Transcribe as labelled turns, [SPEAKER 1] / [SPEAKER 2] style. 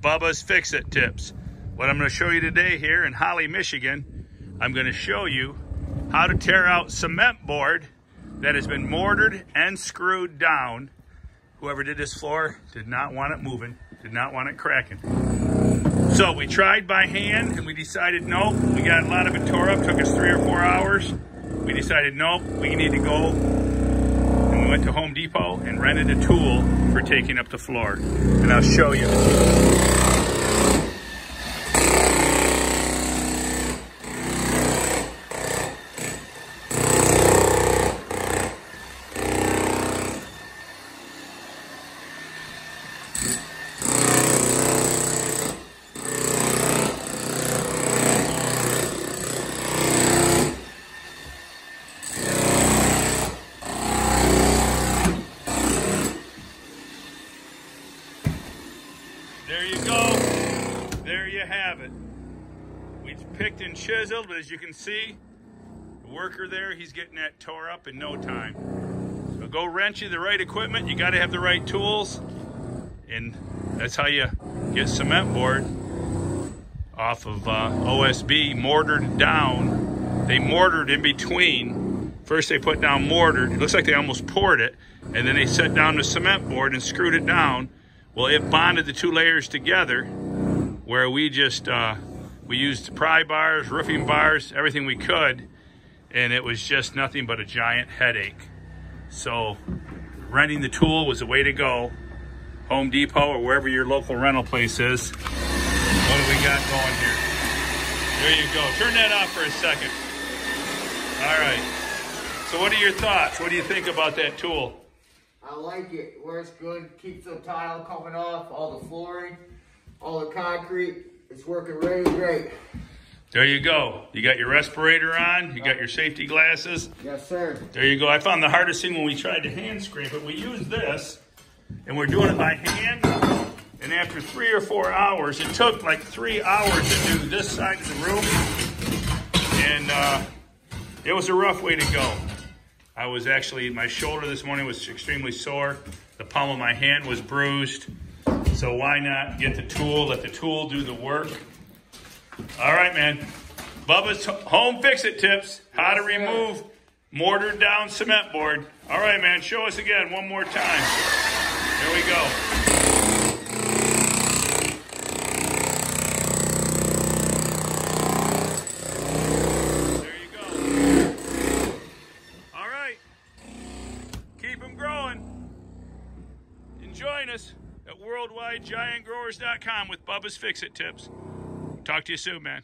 [SPEAKER 1] Bubba's Fix-It Tips. What I'm going to show you today here in Holly, Michigan, I'm going to show you how to tear out cement board that has been mortared and screwed down. Whoever did this floor did not want it moving, did not want it cracking. So we tried by hand and we decided no, we got a lot of it tore up, took us 3 or 4 hours. We decided no, we need to go, and we went to Home Depot and rented a tool for taking up the floor. And I'll show you. There you go. There you have it. We picked and chiseled, but as you can see, the worker there, he's getting that tore up in no time. So go rent you the right equipment. You got to have the right tools. And that's how you get cement board off of OSB, mortared down. They mortared in between. First they put down mortar. It looks like they almost poured it. And then they set down the cement board and screwed it down. Well, it bonded the two layers together where we just, we used pry bars, roofing bars, everything we could, and it was just nothing but a giant headache. So renting the tool was the way to go. Home Depot or wherever your local rental place is. What do we got going here? There you go. Turn that off for a second. All right. So what are your thoughts? What do you think about that tool?
[SPEAKER 2] I like it. Works good. Keeps the tile coming off, all the flooring, all the concrete. It's working really great.
[SPEAKER 1] There you go. You got your respirator on. You got your safety glasses.
[SPEAKER 2] Yes, sir.
[SPEAKER 1] There you go. I found the hardest thing when we tried to hand scrape it. We used this, and we're doing it by hand. And after 3 or 4 hours, it took like 3 hours to do this side of the room. And it was a rough way to go. I was actually, my shoulder this morning was extremely sore. The palm of my hand was bruised. So why not get the tool, let the tool do the work. All right, man. Bubba's Home Fix-It Tips, how to remove mortared down cement board. All right, man, show us again one more time. There we go. Keep them growing. And join us at worldwidegiantgrowers.com with Bubba's Fix-It Tips. Talk to you soon, man.